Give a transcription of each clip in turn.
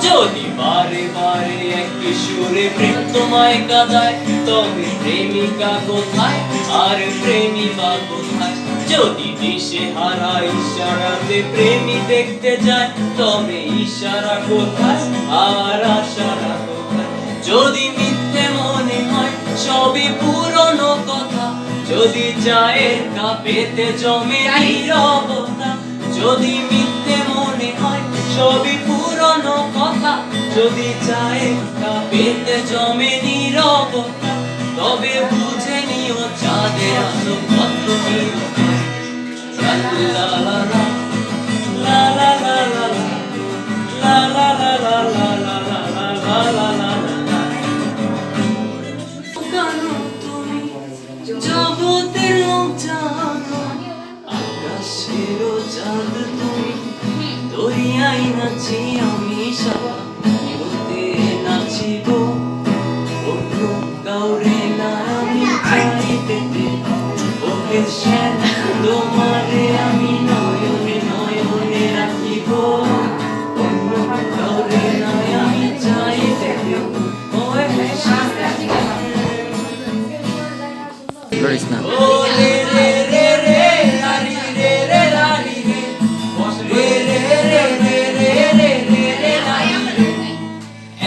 যদি বারে বারে একই সুরে প্রেম তোমায় কাঁদায়, তবে প্রেমিকা কোথায় আর প্রেমিকা কোথায়? যদি দিশে হারা ইশারাতে প্রেমী দেখতে যায়, তবে ইশারা কোথায় আর আশারা কোথায়? যদি মিথ্যে মনে হয় সবই পুরনো কথা, যদি চায়ের কাপেতে জমে নীরবতা, যদি মিথ্যে মনে হয় সবই পুরনো কথা, যদি চায়ের কাপেতে জমে নীরবতা, তবে বুঝে নিও চাঁদের আলো কত নীল। লা লা লা লা লা লা লা লা লা লা লা লা লা লা লা লা লা। জগতের লোক জানো, আকাশেরও চাঁদ তুমি, দরিয়ায় নাচি আমি সাথে নাচিব, অন্য কাউরে না আমি চাইতে, ওকে শ্যাম তোমারে আমি নয়নে নয়নে রাখিব, অন্য কাউরে না আমি চাইতে।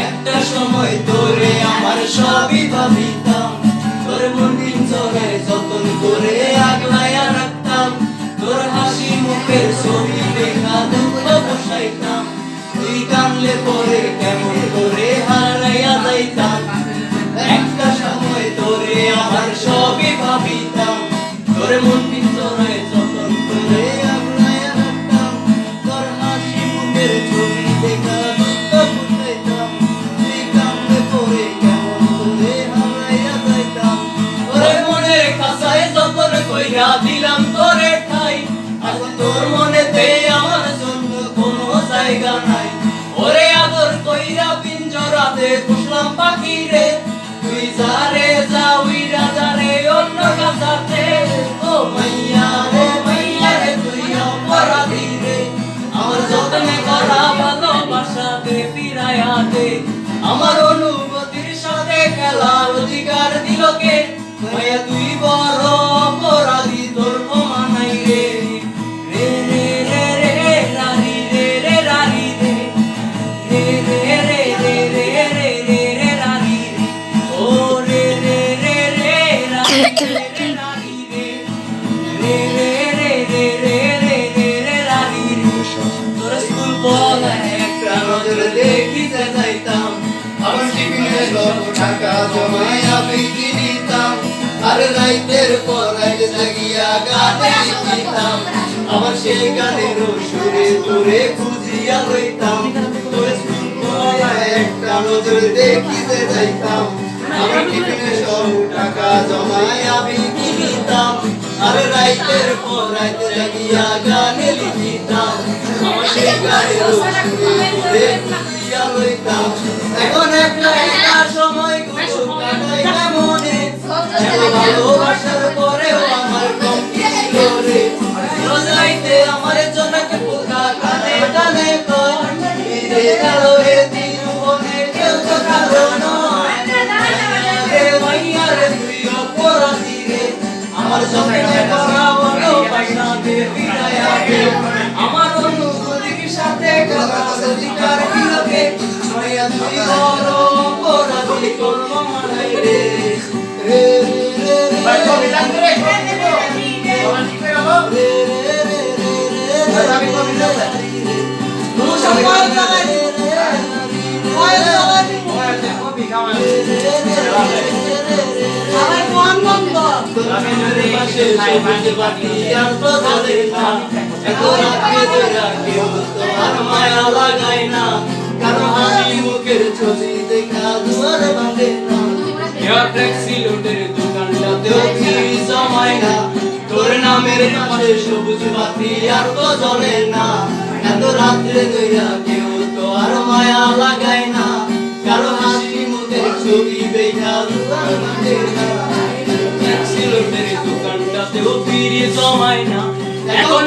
একটা সময় তোরে আমার সবই ভাবিতাম, তোর মন পিঞ্জরে যতন করে আগলাইয়া রাখতাম, তোর হাসি মুখের ছবি দেখা দুঃখ বসাইতাম, তুই কানলে পরে কেমন করে হারাইয়া যাইতাম। একটা সময় তোরে আমার সবই ভাবিতাম, তোর মন পিঞ্জরে যতন করে আগলাইয়া রাখতাম, তোর হাসি মুখের ছবি দেখা দুঃখ বসাইতাম, তুই কানলে পরে কেমন করে হারাইয়া যাইতাম। ওরে মনের খাঁচায় যতন কইরা দিলাম তোরে ঠাই, এখন তোর মনেতে আমার জন্য কোনো জায়গা নাই। ওরে আদর কইরা পিঞ্জরাতে পুষলাম পাখি রে, তুই যারে যা উইরা যারে অন্য কাছাতে। ও মাইয়া রে তুই অপরাধী রে, আমার যতনে করা ভালোবাসাতে ফিরাইয়া দে। আমার অনুভূতির সাথে খেলার অধিকার দিল কে? মাইয়া তুই বড় অপরাধী, তোর ক্ষমা নাই রে। রে রে রে রে রে রারি রে রে রারি রে, রে রে রে রে রে রে রে রে রারি রে, ও রে রে রে রে রারি রে রে রারি রে, রে রে রে রে রে রে রে রে রারি রে। তোর স্কুল বলা একটা নজর দেখিতে যাইতাম, আমার টিফিনে সব টাকা জমাইয়া বিক্রি দিতাম, আর রাইতের পর রাইত জাগিয়া গানে লিখিতাম, আমার সেই গানের সুরে তোরে খুঁজিয়া লইতাম। তোর স্কুল বলা একটা নজর দেখিতে যাইতাম, আমার টিফিনে সব টাকা জমাইয়া বিক্রি দিতাম, আর রাইতের পর রাইত জাগিয়া গানে লিখিতাম, আমার সেই গানের সুরে তোরে খুঁজিয়া লইতাম। এখন একটা একটা সময় গুলো কাটাই না মনে, ভালোবাসার পরেও আমার কম ছিল রে। রোজ রাইতে আমার জনকে পোকা কানে কানে কয়, ফিরে গেল রে দিন বনে কেউ তো কালো নয়। রে মাইয়া রে তুই অপরাধী রে, আমার জনকে করা ভালোবাসাতে ফিরাইয়া দে। আমার অনুভূতির সাথে খেলার অধিকার দিল কে? মাইয়া তুই বড় অপরাধী, তোর ক্ষমা নাই রে। রে রে রে মায়া লাগাই না, কারো হাসি মুখের ছবি দেখা দুয়ার বাঁধে না। ট্যাক্সি লোটের দোকানটাতেও ভিড় জমায় না, তোর নামে গ্রামের পাশে সবুজ বাতি আর তো জ্বলে না, এত রাত্রে দইরা কেউ তো আর মায়া লাগায় না, কারো হাসি মুখের ছবি দেখা দোকানদারের দোকানটাতেও ফিরে জমায় না, এখন